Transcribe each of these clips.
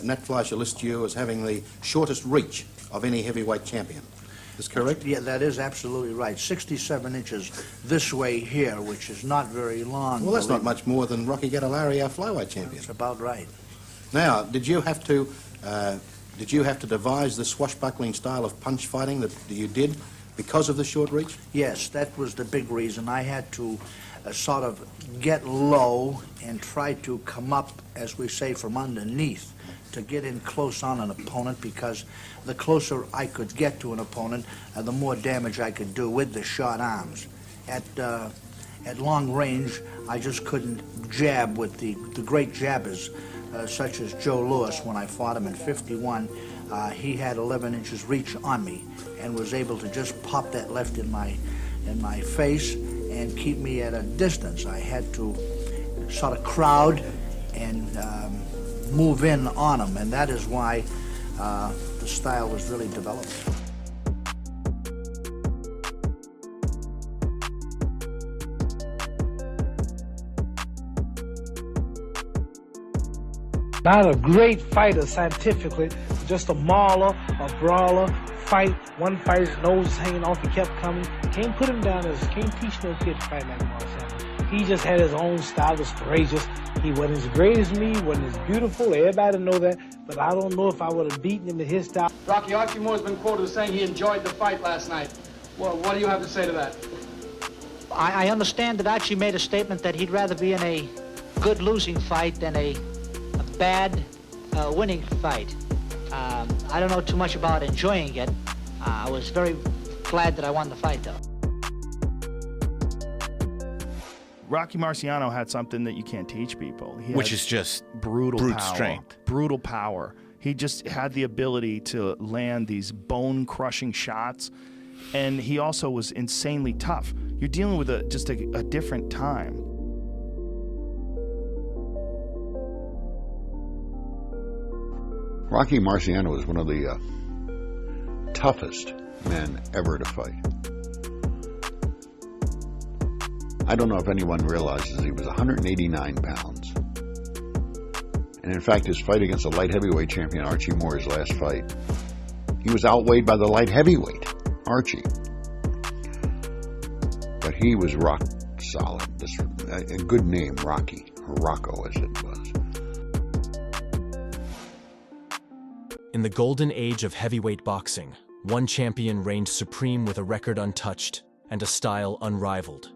Nat Fleischer lists you as having the shortest reach of any heavyweight champion. Is correct? Yeah, that is absolutely right. 67 inches this way here, which is not very long. Well, that's not much more than Rocky Gattalari, our flyweight champion. That's about right. Now, did you have to devise the swashbuckling style of punch fighting that you did because of the short reach? Yes, that was the big reason. I had to sort of get low and try to come up, as we say, from underneath to get in close on an opponent, because the closer I could get to an opponent, the more damage I could do with the short arms. At long range, I just couldn't jab with the great jabbers, such as Joe Louis. When I fought him in '51, he had 11 inches reach on me and was able to just pop that left in my face and keep me at a distance. I had to sort of crowd and move in on him, and that is why the style was really developed. Not a great fighter scientifically, just a mauler, a brawler, fight. One fighter's nose is hanging off, he kept coming. Can't put him down, can't teach no kid to fight like Marciano. He just had his own style, was courageous. He wasn't as great as me, wasn't as beautiful, everybody know that, but I don't know if I would have beaten him in his style. Rocky, Archie Moore's been quoted as saying he enjoyed the fight last night. Well, what do you have to say to that? I understand that Archie made a statement that he'd rather be in a good losing fight than a bad winning fight. I don't know too much about enjoying it. I was very glad that I won the fight, though. Rocky Marciano had something that you can't teach people. Which is just brutal brute power, strength. brutal power. He just had the ability to land these bone-crushing shots, and he also was insanely tough. You're dealing with just a different time. Rocky Marciano was one of the toughest men ever to fight. I don't know if anyone realizes he was 189 pounds. And in fact, his fight against the light heavyweight champion, Archie Moore, his last fight, he was outweighed by the light heavyweight, Archie. But he was rock solid. A good name, Rocky, or Rocco as it was. In the golden age of heavyweight boxing, one champion reigned supreme with a record untouched and a style unrivaled.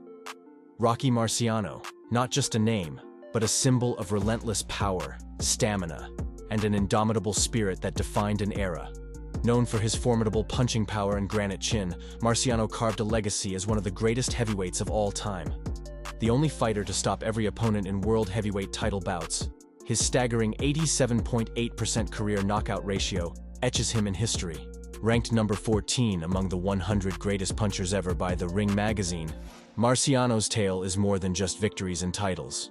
Rocky Marciano, not just a name, but a symbol of relentless power, stamina, and an indomitable spirit that defined an era. Known for his formidable punching power and granite chin, Marciano carved a legacy as one of the greatest heavyweights of all time. The only fighter to stop every opponent in world heavyweight title bouts, his staggering 87.8% career knockout ratio etches him in history. Ranked number 14 among the 100 greatest punchers ever by The Ring magazine, Marciano's tale is more than just victories and titles.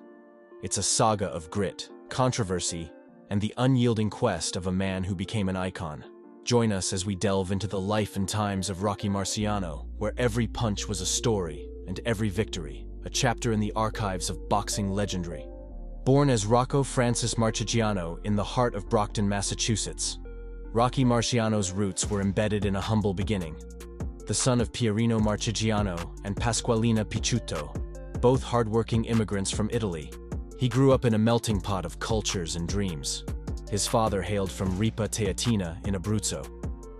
It's a saga of grit, controversy, and the unyielding quest of a man who became an icon. Join us as we delve into the life and times of Rocky Marciano, where every punch was a story and every victory a chapter in the archives of boxing legendary. Born as Rocco Francis Marciano in the heart of Brockton, Massachusetts, Rocky Marciano's roots were embedded in a humble beginning. The son of Pierino Marciano and Pasqualina Picciuto, both hardworking immigrants from Italy, he grew up in a melting pot of cultures and dreams. His father hailed from Ripa Teatina in Abruzzo,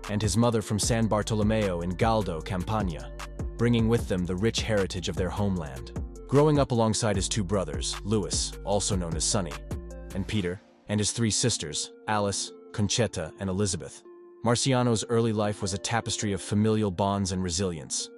and his mother from San Bartolomeo in Galdo, Campania, bringing with them the rich heritage of their homeland. Growing up alongside his two brothers, Louis, also known as Sonny, and Peter, and his three sisters, Alice, Conchetta, and Elizabeth, Marciano's early life was a tapestry of familial bonds and resilience.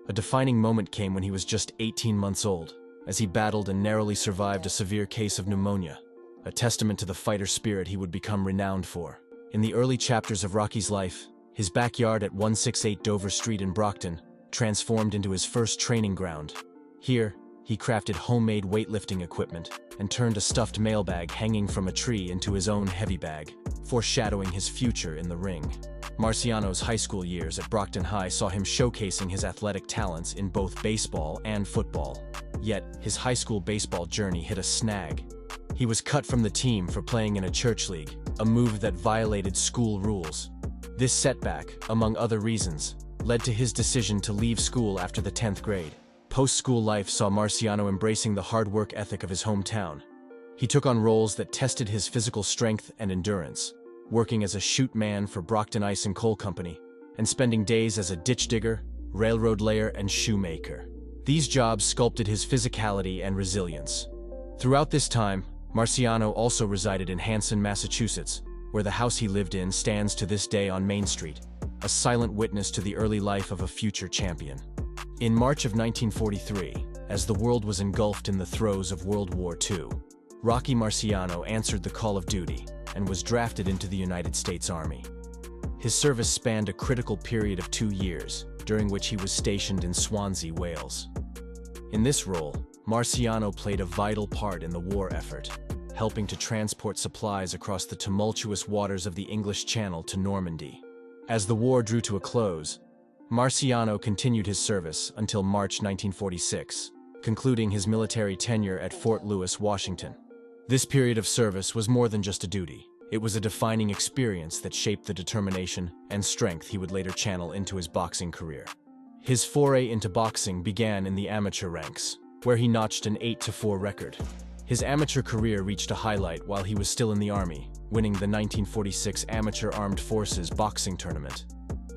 A defining moment came when he was just 18 months old, as he battled and narrowly survived a severe case of pneumonia, a testament to the fighter spirit he would become renowned for. In the early chapters of Rocky's life, his backyard at 168 Dover Street in Brockton transformed into his first training ground. Here, he crafted homemade weightlifting equipment and turned a stuffed mailbag hanging from a tree into his own heavy bag, foreshadowing his future in the ring. Marciano's high school years at Brockton High saw him showcasing his athletic talents in both baseball and football. Yet, his high school baseball journey hit a snag. He was cut from the team for playing in a church league, a move that violated school rules. This setback, among other reasons, led to his decision to leave school after the 10th grade. Post-school life saw Marciano embracing the hard work ethic of his hometown. He took on roles that tested his physical strength and endurance, working as a chute man for Brockton Ice and Coal Company, and spending days as a ditch digger, railroad layer, and shoemaker. These jobs sculpted his physicality and resilience. Throughout this time, Marciano also resided in Hanson, Massachusetts, where the house he lived in stands to this day on Main Street, a silent witness to the early life of a future champion. In March of 1943, as the world was engulfed in the throes of World War II, Rocky Marciano answered the call of duty and was drafted into the United States Army. His service spanned a critical period of 2 years, during which he was stationed in Swansea, Wales. In this role, Marciano played a vital part in the war effort, helping to transport supplies across the tumultuous waters of the English Channel to Normandy. As the war drew to a close, Marciano continued his service until March 1946, concluding his military tenure at Fort Lewis, Washington. This period of service was more than just a duty. It was a defining experience that shaped the determination and strength he would later channel into his boxing career. His foray into boxing began in the amateur ranks, where he notched an 8-4 record. His amateur career reached a highlight while he was still in the Army, winning the 1946 Amateur Armed Forces Boxing Tournament,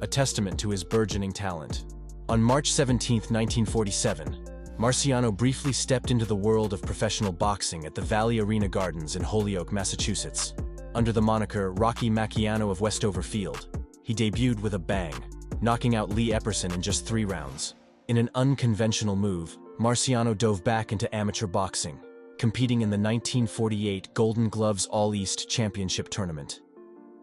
a testament to his burgeoning talent. On March 17, 1947, Marciano briefly stepped into the world of professional boxing at the Valley Arena Gardens in Holyoke, Massachusetts. Under the moniker Rocky Marciano of Westover Field, he debuted with a bang, knocking out Lee Epperson in just 3 rounds. In an unconventional move, Marciano dove back into amateur boxing, competing in the 1948 Golden Gloves All-East Championship Tournament.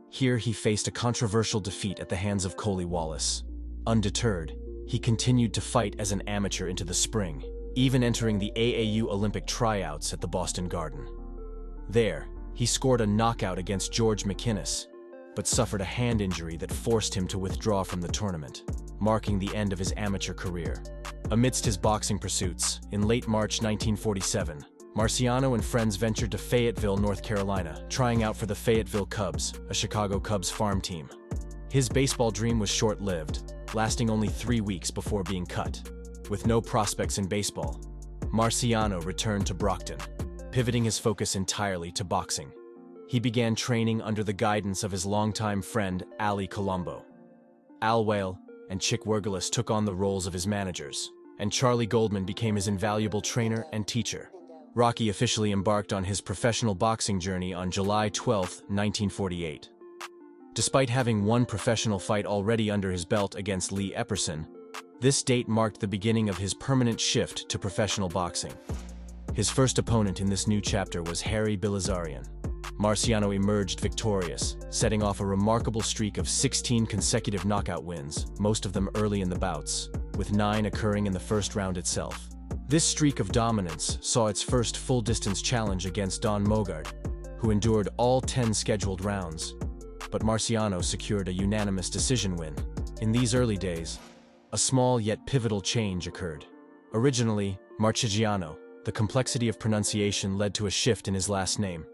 Here he faced a controversial defeat at the hands of Coley Wallace. Undeterred, he continued to fight as an amateur into the spring, even entering the AAU Olympic tryouts at the Boston Garden. There, he scored a knockout against George McInnes, but suffered a hand injury that forced him to withdraw from the tournament, marking the end of his amateur career. Amidst his boxing pursuits, in late March 1947, Marciano and friends ventured to Fayetteville, North Carolina, trying out for the Fayetteville Cubs, a Chicago Cubs farm team. His baseball dream was short-lived, lasting only 3 weeks before being cut. With no prospects in baseball, Marciano returned to Brockton, pivoting his focus entirely to boxing. He began training under the guidance of his longtime friend, Ali Colombo. Al Whale and Chick Wergelis took on the roles of his managers, and Charlie Goldman became his invaluable trainer and teacher. Rocky officially embarked on his professional boxing journey on July 12, 1948. Despite having one professional fight already under his belt against Lee Epperson, this date marked the beginning of his permanent shift to professional boxing. His first opponent in this new chapter was Harry Bilazarian. Marciano emerged victorious, setting off a remarkable streak of 16 consecutive knockout wins, most of them early in the bouts, with 9 occurring in the first round itself. This streak of dominance saw its first full-distance challenge against Don Mogard, who endured all 10 scheduled rounds, but Marciano secured a unanimous decision win. In these early days, a small yet pivotal change occurred. Originally, Marciano, the complexity of pronunciation led to a shift in his last name.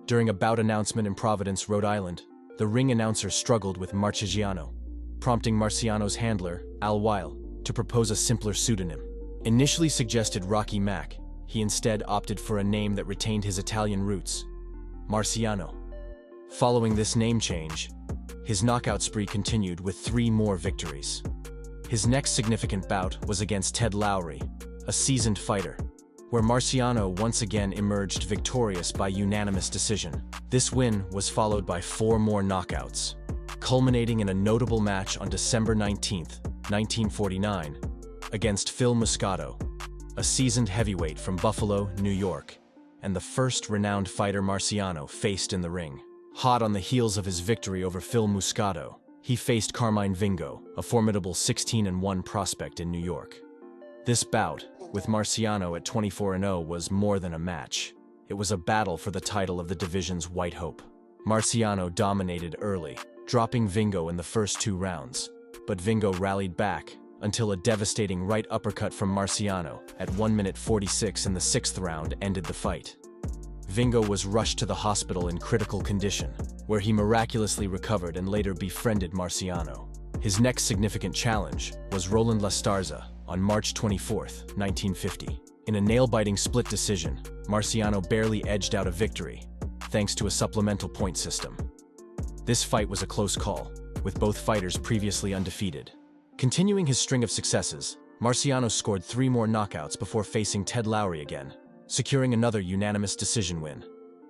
During a bout announcement in Providence, Rhode Island, the ring announcer struggled with Marciano, prompting Marciano's handler, Al Weil, to propose a simpler pseudonym. Initially suggested Rocky Mac, he instead opted for a name that retained his Italian roots, Marciano. Following this name change, his knockout spree continued with 3 more victories. His next significant bout was against Ted Lowry, a seasoned fighter, where Marciano once again emerged victorious by unanimous decision. This win was followed by 4 more knockouts, culminating in a notable match on December 19, 1949, against Phil Muscato, a seasoned heavyweight from Buffalo, New York, and the first renowned fighter Marciano faced in the ring. Hot on the heels of his victory over Phil Muscato, he faced Carmine Vingo, a formidable 16-1 prospect in New York. This bout, with Marciano at 24-0, was more than a match. It was a battle for the title of the division's White Hope. Marciano dominated early, dropping Vingo in the first 2 rounds, but Vingo rallied back until a devastating right uppercut from Marciano at 1 minute 46 in the 6th round ended the fight. Vingo was rushed to the hospital in critical condition, where he miraculously recovered and later befriended Marciano. His next significant challenge was Roland Lastarza on March 24, 1950. In a nail-biting split decision, Marciano barely edged out a victory, thanks to a supplemental point system. This fight was a close call, with both fighters previously undefeated. Continuing his string of successes, Marciano scored 3 more knockouts before facing Ted Lowry again, securing another unanimous decision win.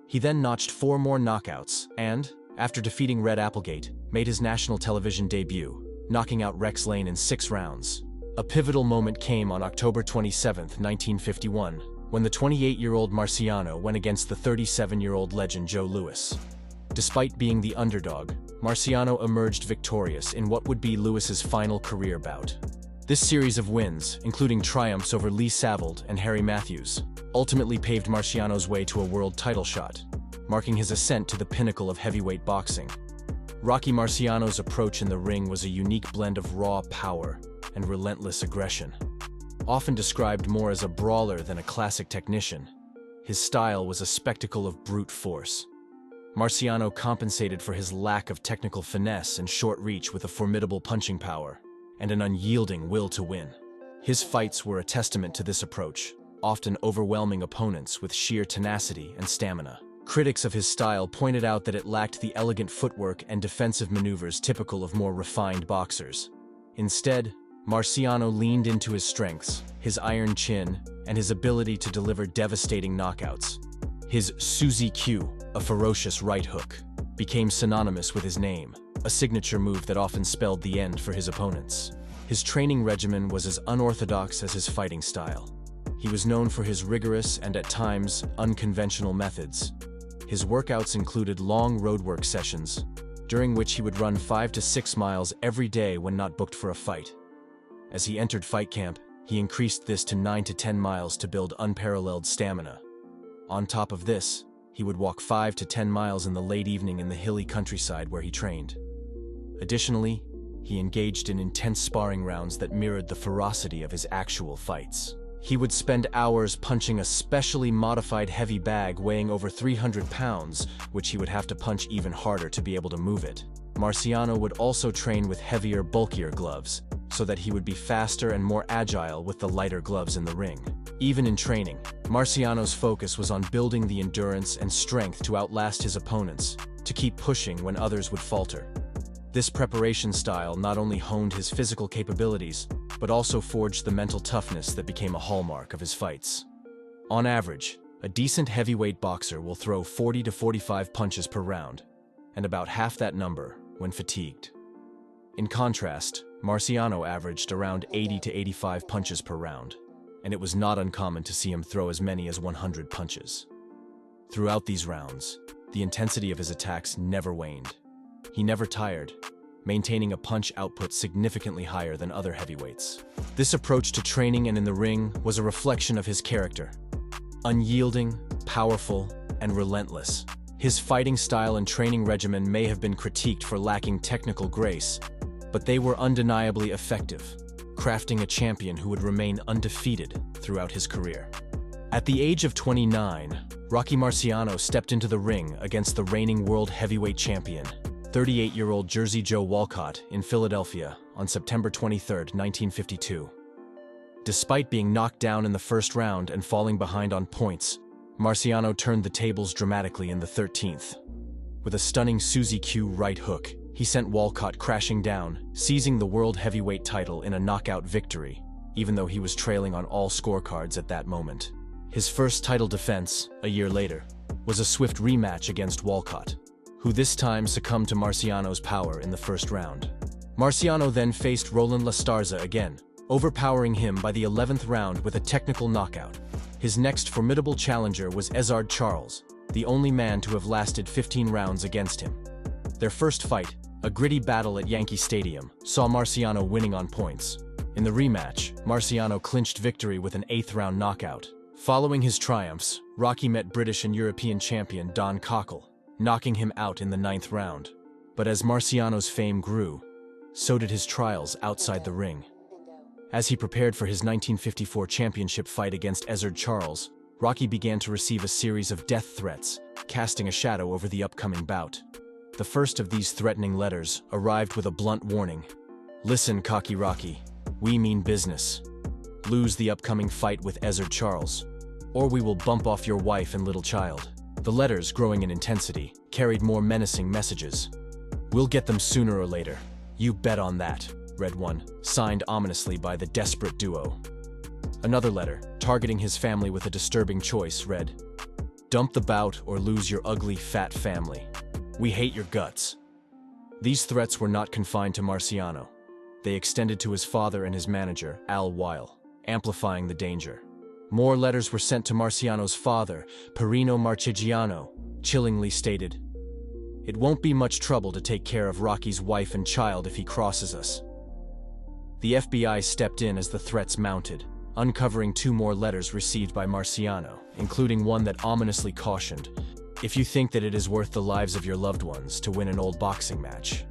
He then notched 4 more knockouts and, after defeating Red Applegate, made his national television debut, knocking out Rex Lane in 6 rounds. A pivotal moment came on October 27, 1951, when the 28-year-old Marciano went against the 37-year-old legend Joe Louis. Despite being the underdog, Marciano emerged victorious in what would be Louis's final career bout. This series of wins, including triumphs over Lee Savold and Harry Matthews, ultimately paved Marciano's way to a world title shot, marking his ascent to the pinnacle of heavyweight boxing. Rocky Marciano's approach in the ring was a unique blend of raw power and relentless aggression. Often described more as a brawler than a classic technician, his style was a spectacle of brute force. Marciano compensated for his lack of technical finesse and short reach with a formidable punching power and an unyielding will to win. His fights were a testament to this approach, often overwhelming opponents with sheer tenacity and stamina. Critics of his style pointed out that it lacked the elegant footwork and defensive maneuvers typical of more refined boxers. Instead, Marciano leaned into his strengths, his iron chin, and his ability to deliver devastating knockouts. His Suzy Q, a ferocious right hook, became synonymous with his name, a signature move that often spelled the end for his opponents. His training regimen was as unorthodox as his fighting style. He was known for his rigorous and at times unconventional methods. His workouts included long roadwork sessions, during which he would run 5 to 6 miles every day when not booked for a fight. As he entered fight camp, he increased this to 9 to 10 miles to build unparalleled stamina. On top of this, he would walk 5 to 10 miles in the late evening in the hilly countryside where he trained. Additionally, he engaged in intense sparring rounds that mirrored the ferocity of his actual fights. He would spend hours punching a specially modified heavy bag weighing over 300 pounds, which he would have to punch even harder to be able to move it. Marciano would also train with heavier, bulkier gloves, so that he would be faster and more agile with the lighter gloves in the ring. Even in training, Marciano's focus was on building the endurance and strength to outlast his opponents, to keep pushing when others would falter. This preparation style not only honed his physical capabilities, but also forged the mental toughness that became a hallmark of his fights. On average, a decent heavyweight boxer will throw 40 to 45 punches per round, and about half that number when fatigued. In contrast, Marciano averaged around 80 to 85 punches per round, and it was not uncommon to see him throw as many as 100 punches. Throughout these rounds, the intensity of his attacks never waned. He never tired, maintaining a punch output significantly higher than other heavyweights. This approach to training and in the ring was a reflection of his character. Unyielding, powerful, and relentless, his fighting style and training regimen may have been critiqued for lacking technical grace, but they were undeniably effective, crafting a champion who would remain undefeated throughout his career. At the age of 29, Rocky Marciano stepped into the ring against the reigning world heavyweight champion, 38-year-old Jersey Joe Walcott, in Philadelphia on September 23, 1952. Despite being knocked down in the first round and falling behind on points, Marciano turned the tables dramatically in the 13th. With a stunning Suzy Q right hook, he sent Walcott crashing down, seizing the world heavyweight title in a knockout victory, even though he was trailing on all scorecards at that moment. His first title defense, a year later, was a swift rematch against Walcott, who this time succumbed to Marciano's power in the first round. Marciano then faced Roland Lastarza again, overpowering him by the 11th round with a technical knockout. His next formidable challenger was Ezzard Charles, the only man to have lasted 15 rounds against him. Their first fight, a gritty battle at Yankee Stadium, saw Marciano winning on points. In the rematch, Marciano clinched victory with an 8th-round knockout. Following his triumphs, Rocky met British and European champion Don Cockle, knocking him out in the 9th round. But as Marciano's fame grew, so did his trials outside the ring. As he prepared for his 1954 championship fight against Ezzard Charles, Rocky began to receive a series of death threats, casting a shadow over the upcoming bout. The first of these threatening letters arrived with a blunt warning. "Listen, cocky Rocky, we mean business. Lose the upcoming fight with Ezzard Charles, or we will bump off your wife and little child." The letters, growing in intensity, carried more menacing messages. "We'll get them sooner or later. You bet on that," read one, signed ominously by the desperate duo. Another letter, targeting his family with a disturbing choice, read, "Dump the bout or lose your ugly, fat family. We hate your guts." These threats were not confined to Marciano. They extended to his father and his manager, Al Weil, amplifying the danger. More letters were sent to Marciano's father, Perino Marchigiano, chillingly stated, "It won't be much trouble to take care of Rocky's wife and child if he crosses us." The FBI stepped in as the threats mounted, uncovering 2 more letters received by Marciano, including one that ominously cautioned, "If you think that it is worth the lives of your loved ones to win an old boxing match,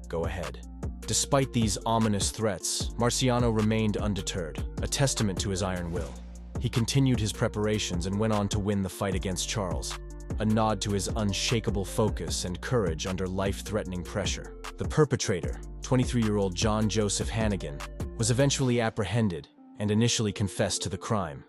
go ahead." Despite these ominous threats, Marciano remained undeterred, a testament to his iron will. He continued his preparations and went on to win the fight against Charles, a nod to his unshakable focus and courage under life-threatening pressure. The perpetrator, 23-year-old John Joseph Hannigan, was eventually apprehended and initially confessed to the crime.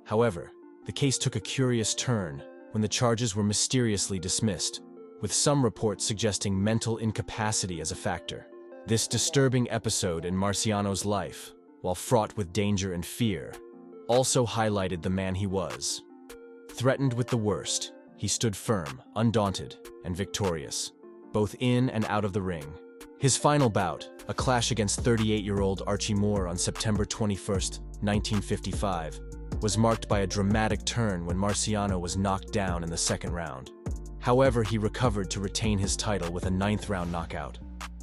However, the case took a curious turn when the charges were mysteriously dismissed, with some reports suggesting mental incapacity as a factor. This disturbing episode in Marciano's life, while fraught with danger and fear, also highlighted the man he was. Threatened with the worst, he stood firm, undaunted, and victorious, both in and out of the ring. His final bout, a clash against 38-year-old Archie Moore on September 21, 1955, was marked by a dramatic turn when Marciano was knocked down in the second round. However, he recovered to retain his title with a 9th-round knockout.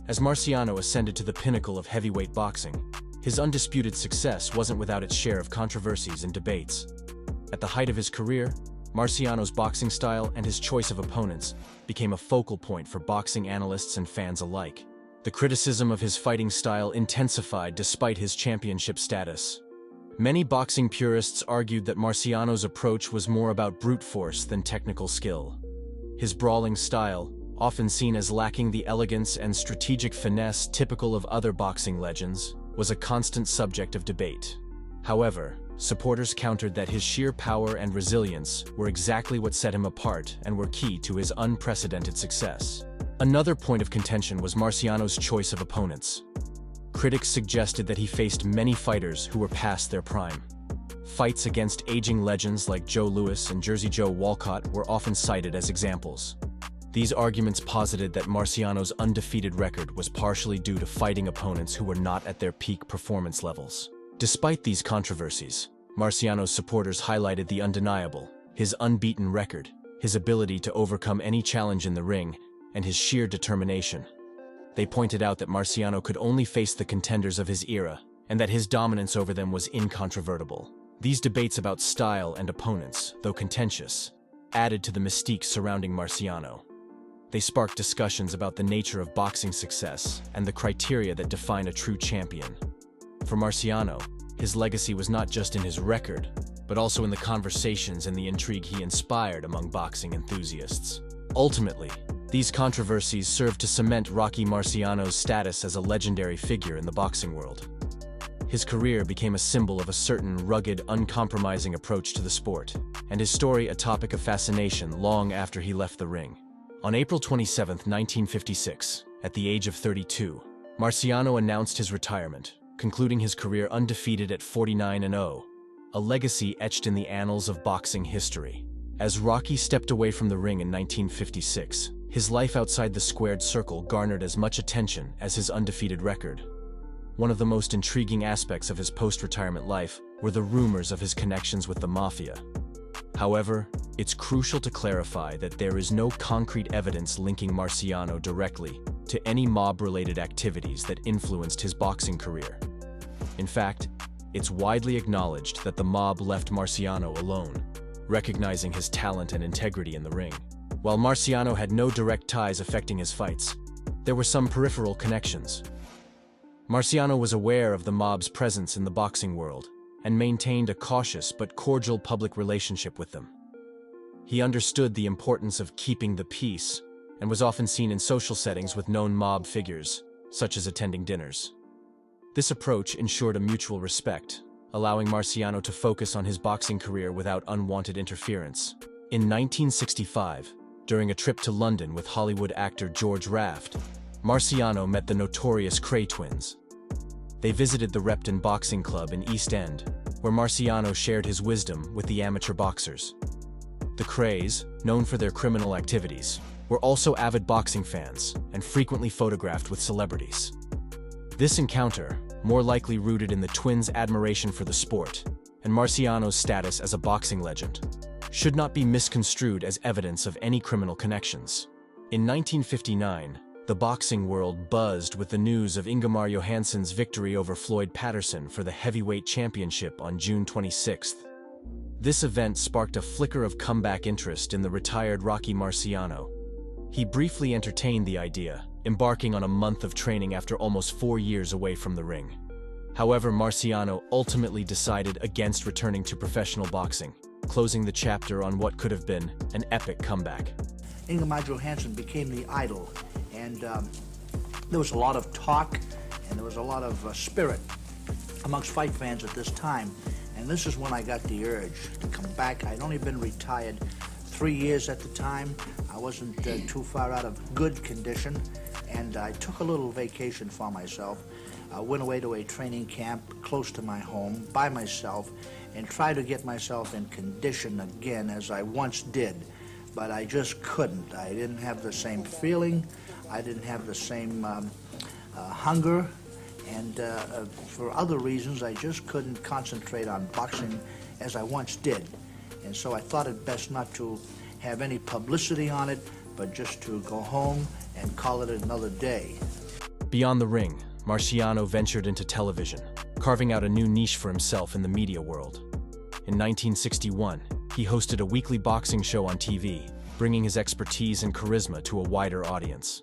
As Marciano ascended to the pinnacle of heavyweight boxing, his undisputed success wasn't without its share of controversies and debates. At the height of his career, Marciano's boxing style and his choice of opponents became a focal point for boxing analysts and fans alike. The criticism of his fighting style intensified despite his championship status. Many boxing purists argued that Marciano's approach was more about brute force than technical skill. His brawling style, often seen as lacking the elegance and strategic finesse typical of other boxing legends, was a constant subject of debate. However, supporters countered that his sheer power and resilience were exactly what set him apart and were key to his unprecedented success. Another point of contention was Marciano's choice of opponents. Critics suggested that he faced many fighters who were past their prime. Fights against aging legends like Joe Louis and Jersey Joe Walcott were often cited as examples. These arguments posited that Marciano's undefeated record was partially due to fighting opponents who were not at their peak performance levels. Despite these controversies, Marciano's supporters highlighted the undeniable, his unbeaten record, his ability to overcome any challenge in the ring, and his sheer determination. They pointed out that Marciano could only face the contenders of his era, and that his dominance over them was incontrovertible. These debates about style and opponents, though contentious, added to the mystique surrounding Marciano. They sparked discussions about the nature of boxing success and the criteria that define a true champion. For Marciano, his legacy was not just in his record, but also in the conversations and the intrigue he inspired among boxing enthusiasts. Ultimately, these controversies served to cement Rocky Marciano's status as a legendary figure in the boxing world. His career became a symbol of a certain rugged, uncompromising approach to the sport, and his story a topic of fascination long after he left the ring. On April 27, 1956, at the age of 32, Marciano announced his retirement, concluding his career undefeated at 49-0, a legacy etched in the annals of boxing history. As Rocky stepped away from the ring in 1956, his life outside the squared circle garnered as much attention as his undefeated record. One of the most intriguing aspects of his post-retirement life were the rumors of his connections with the mafia. However, it's crucial to clarify that there is no concrete evidence linking Marciano directly to any mob-related activities that influenced his boxing career. In fact, it's widely acknowledged that the mob left Marciano alone, recognizing his talent and integrity in the ring. While Marciano had no direct ties affecting his fights, there were some peripheral connections. Marciano was aware of the mob's presence in the boxing world, and maintained a cautious but cordial public relationship with them. He understood the importance of keeping the peace and was often seen in social settings with known mob figures, such as attending dinners. This approach ensured a mutual respect, allowing Marciano to focus on his boxing career without unwanted interference. In 1965, during a trip to London with Hollywood actor George Raft, Marciano met the notorious Kray twins. They visited the Repton Boxing Club in East End, where Marciano shared his wisdom with the amateur boxers. The Krays, known for their criminal activities, were also avid boxing fans and frequently photographed with celebrities. This encounter, more likely rooted in the twins' admiration for the sport and Marciano's status as a boxing legend, should not be misconstrued as evidence of any criminal connections. In 1959, the boxing world buzzed with the news of Ingemar Johansson's victory over Floyd Patterson for the heavyweight championship on June 26th. This event sparked a flicker of comeback interest in the retired Rocky Marciano. He briefly entertained the idea, embarking on a month of training after almost 4 years away from the ring. However, Marciano ultimately decided against returning to professional boxing, closing the chapter on what could have been an epic comeback. Ingemar Johansson became the idol, and there was a lot of talk and there was a lot of spirit amongst fight fans at this time. And this is when I got the urge to come back. I'd only been retired 3 years at the time. I wasn't too far out of good condition, and I took a little vacation for myself. I went away to a training camp close to my home by myself and tried to get myself in condition again as I once did. But I just couldn't. I didn't have the same feeling. I didn't have the same hunger. And for other reasons, I just couldn't concentrate on boxing as I once did. And so I thought it best not to have any publicity on it, but just to go home and call it another day. Beyond the ring, Marciano ventured into television, carving out a new niche for himself in the media world. In 1961, he hosted a weekly boxing show on TV, bringing his expertise and charisma to a wider audience.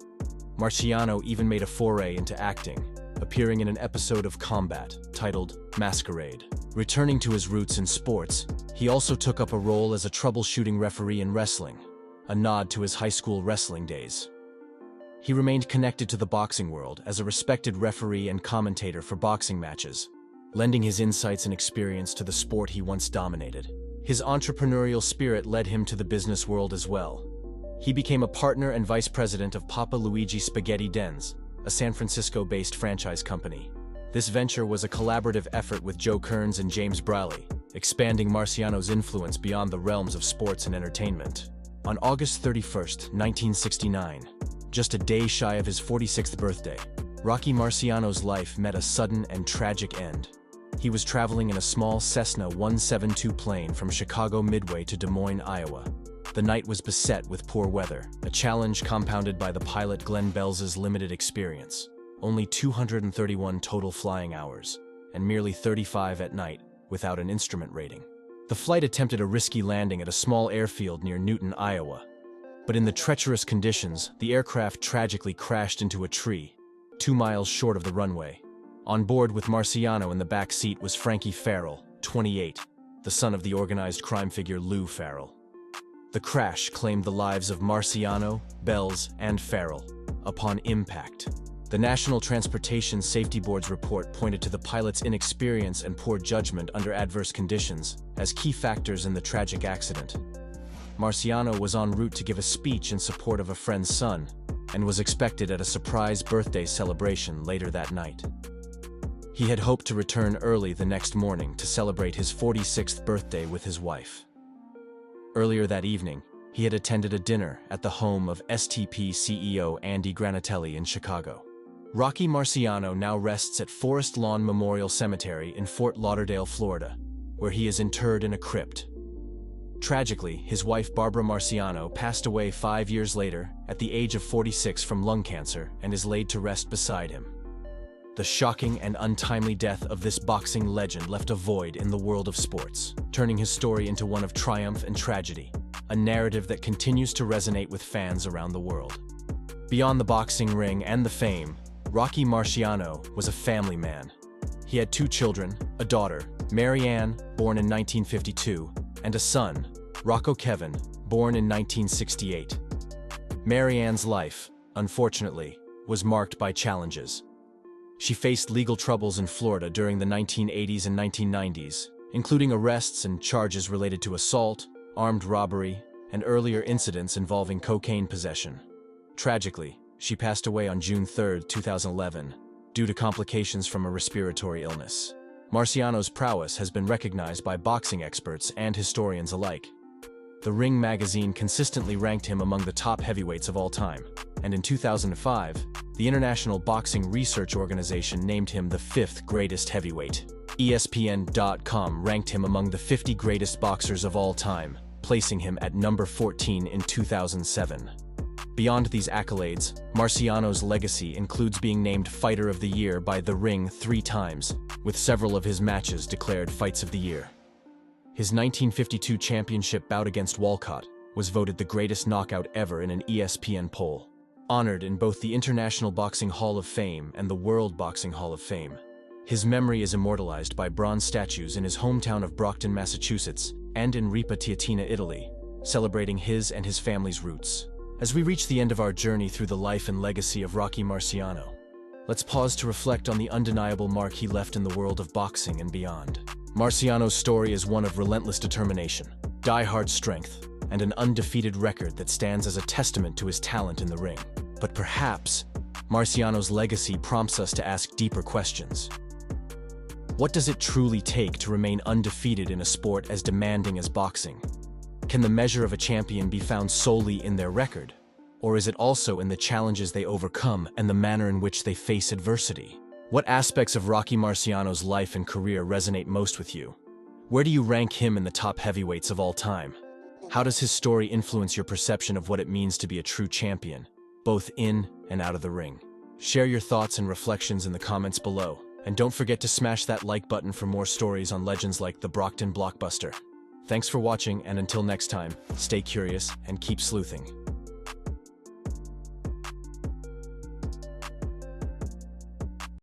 Marciano even made a foray into acting, appearing in an episode of Combat titled Masquerade. Returning to his roots in sports, he also took up a role as a troubleshooting referee in wrestling, a nod to his high school wrestling days. He remained connected to the boxing world as a respected referee and commentator for boxing matches, lending his insights and experience to the sport he once dominated. His entrepreneurial spirit led him to the business world as well. He became a partner and vice president of Papa Luigi Spaghetti Dens, a San Francisco-based franchise company. This venture was a collaborative effort with Joe Kearns and James Braley, expanding Marciano's influence beyond the realms of sports and entertainment. On August 31st, 1969, just a day shy of his 46th birthday, Rocky Marciano's life met a sudden and tragic end. He was traveling in a small Cessna 172 plane from Chicago Midway to Des Moines, Iowa. The night was beset with poor weather, a challenge compounded by the pilot Glenn Bells's limited experience. Only 231 total flying hours, and merely 35 at night, without an instrument rating. The flight attempted a risky landing at a small airfield near Newton, Iowa. But in the treacherous conditions, the aircraft tragically crashed into a tree, 2 miles short of the runway. On board with Marciano in the back seat was Frankie Farrell, 28, the son of the organized crime figure Lou Farrell. The crash claimed the lives of Marciano, Bells, and Farrell. Upon impact, the National Transportation Safety Board's report pointed to the pilot's inexperience and poor judgment under adverse conditions as key factors in the tragic accident. Marciano was en route to give a speech in support of a friend's son and was expected at a surprise birthday celebration later that night. He had hoped to return early the next morning to celebrate his 46th birthday with his wife. Earlier that evening, he had attended a dinner at the home of STP CEO Andy Granatelli in Chicago. Rocky Marciano now rests at Forest Lawn Memorial Cemetery in Fort Lauderdale, Florida, where he is interred in a crypt. Tragically, his wife Barbara Marciano passed away 5 years later at the age of 46 from lung cancer and is laid to rest beside him. The shocking and untimely death of this boxing legend left a void in the world of sports, turning his story into one of triumph and tragedy, a narrative that continues to resonate with fans around the world. Beyond the boxing ring and the fame, Rocky Marciano was a family man. He had 2 children, a a daughter, Mary Ann, born in 1952, and a son, Rocco Kevin, born in 1968. Mary Ann's life, unfortunately, was marked by challenges. She faced legal troubles in Florida during the 1980s and 1990s, including arrests and charges related to assault, armed robbery, and earlier incidents involving cocaine possession. Tragically, she passed away on June 3, 2011, due to complications from a respiratory illness. Marciano's prowess has been recognized by boxing experts and historians alike. The Ring magazine consistently ranked him among the top heavyweights of all time, and in 2005, the International Boxing Research Organization named him the 5th greatest heavyweight. ESPN.com ranked him among the 50 greatest boxers of all time, placing him at number 14 in 2007. Beyond these accolades, Marciano's legacy includes being named Fighter of the Year by The Ring 3 times, with several of his matches declared Fights of the Year. His 1952 championship bout against Walcott was voted the greatest knockout ever in an ESPN poll. Honored in both the International Boxing Hall of Fame and the World Boxing Hall of Fame, his memory is immortalized by bronze statues in his hometown of Brockton, Massachusetts, and in Ripa Tiatina, Italy, celebrating his and his family's roots. As we reach the end of our journey through the life and legacy of Rocky Marciano, let's pause to reflect on the undeniable mark he left in the world of boxing and beyond. Marciano's story is one of relentless determination, die-hard strength, and an undefeated record that stands as a testament to his talent in the ring. But perhaps, Marciano's legacy prompts us to ask deeper questions. What does it truly take to remain undefeated in a sport as demanding as boxing? Can the measure of a champion be found solely in their record? Or is it also in the challenges they overcome and the manner in which they face adversity? What aspects of Rocky Marciano's life and career resonate most with you? Where do you rank him in the top heavyweights of all time? How does his story influence your perception of what it means to be a true champion, both in and out of the ring? Share your thoughts and reflections in the comments below, and don't forget to smash that like button for more stories on legends like the Brockton Blockbuster. Thanks for watching, and until next time, stay curious and keep sleuthing.